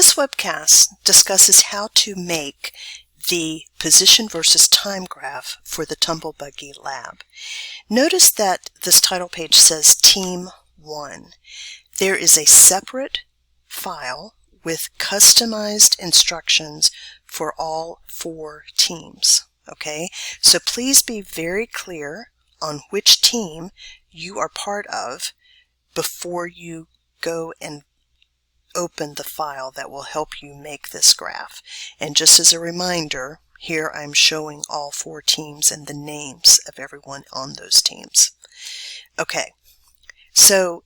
This webcast discusses how to make the position versus time graph for the Tumble Buggy lab. Notice that this title page says Team 1. There is a separate file with customized instructions for all 4 teams. Okay, so please be very clear on which team you are part of before you go and open the file that will help you make this graph. And just as a reminder, here I'm showing all 4 teams and the names of everyone on those teams. Okay, so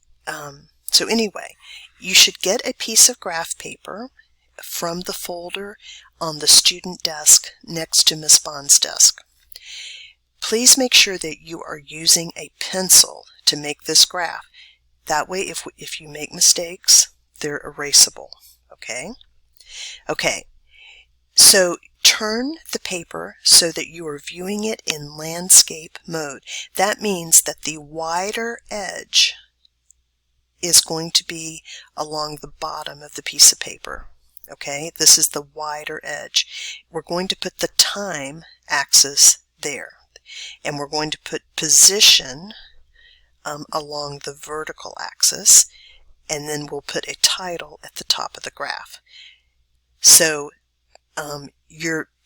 anyway, you should get a piece of graph paper from the folder on the student desk next to Ms. Bond's desk. Please make sure that you are using a pencil to make this graph. That way, if you make mistakes, they're erasable. Okay, so turn the paper so that you are viewing it in landscape mode. That means that the wider edge is going to be along the bottom of the piece of paper. Okay, this is the wider edge. We're going to put the time axis there, and we're going to put position along the vertical axis, and then we'll put a title at the top of the graph. So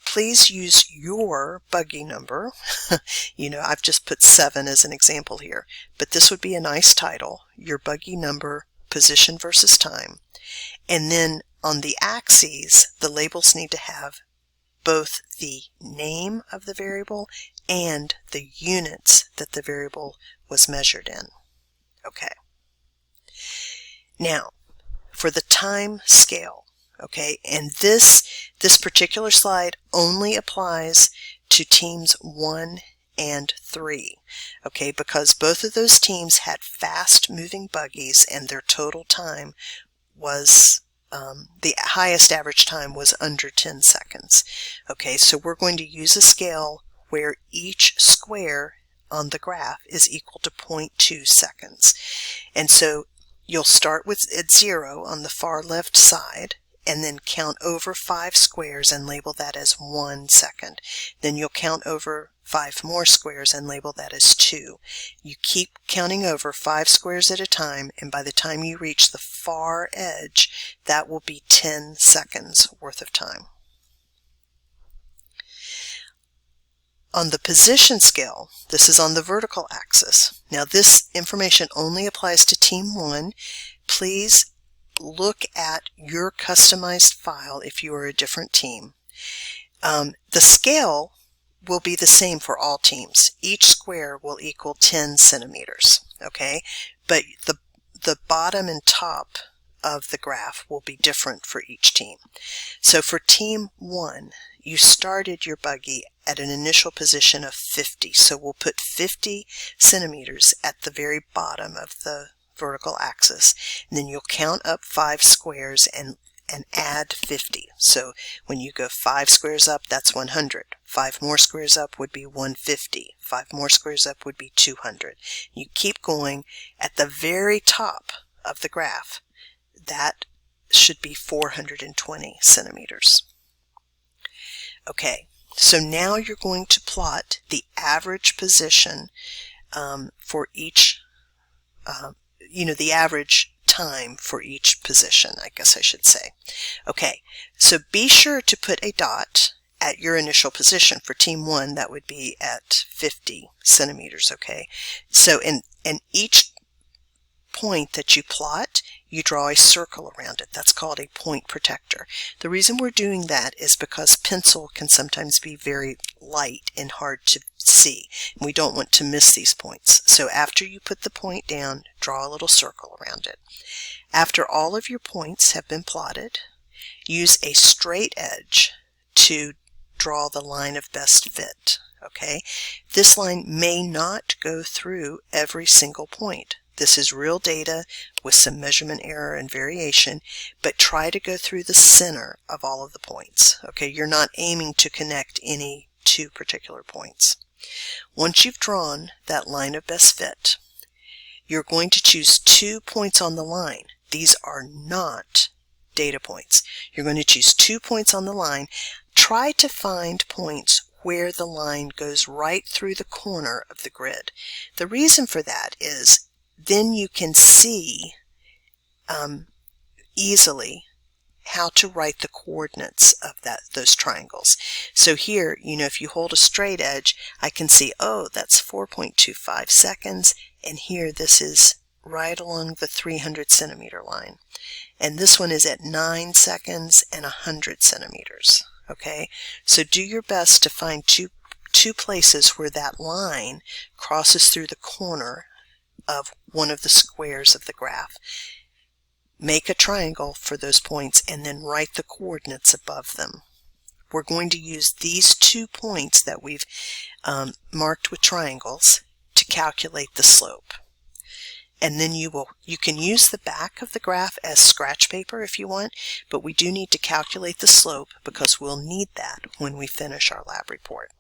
please use your Buggy number. I've just put 7 as an example here, but this would be a nice title, your Buggy number, position versus time. And then on the axes, the labels need to have both the name of the variable and the units that the variable was measured in. Okay. Now, for the time scale, okay, and this particular slide only applies to teams 1 and 3, okay, because both of those teams had fast-moving buggies and their total time was, the highest average time was under 10 seconds. Okay, so we're going to use a scale where each square on the graph is equal to 0.2 seconds. And so you'll start at 0 on the far left side, and then count over 5 squares and label that as 1 second. Then you'll count over 5 more squares and label that as 2. You keep counting over 5 squares at a time, and by the time you reach the far edge, that will be 10 seconds worth of time. On the position scale, this is on the vertical axis. Now this information only applies to Team 1. Please look at your customized file if you are a different team. The scale will be the same for all teams. Each square will equal 10 centimeters, okay? But the bottom and top of the graph will be different for each team. So for Team 1, you started your buggy at an initial position of 50. So we'll put 50 centimeters at the very bottom of the vertical axis. And then you'll count up 5 squares and add 50. So when you go 5 squares up, that's 100. 5 more squares up would be 150. 5 more squares up would be 200. You keep going. At the very top of the graph, that should be 420 centimeters. Okay, so now you're going to plot the average position for each, the average time for each position, I guess I should say. Okay, so be sure to put a dot at your initial position. For Team 1, that would be at 50 centimeters, okay? So in each point that you plot, you draw a circle around it. That's called a point protector. The reason we're doing that is because pencil can sometimes be very light and hard to see. And we don't want to miss these points. So after you put the point down, draw a little circle around it. After all of your points have been plotted, use a straight edge to draw the line of best fit. Okay? This line may not go through every single point. This is real data with some measurement error and variation, but try to go through the center of all of the points. Okay, you're not aiming to connect any 2 particular points. Once you've drawn that line of best fit, you're going to choose 2 points on the line. These are not data points. You're going to choose 2 points on the line. Try to find points where the line goes right through the corner of the grid. The reason for that is then you can see easily how to write the coordinates of those triangles. So here, if you hold a straight edge, I can see, oh, that's 4.25 seconds, and here this is right along the 300 centimeter line. And this one is at 9 seconds and 100 centimeters. Okay, so do your best to find two places where that line crosses through the corner of one of the squares of the graph. Make a triangle for those points and then write the coordinates above them. We're going to use these 2 points that we've marked with triangles to calculate the slope. And then you can use the back of the graph as scratch paper if you want, but we do need to calculate the slope because we'll need that when we finish our lab report.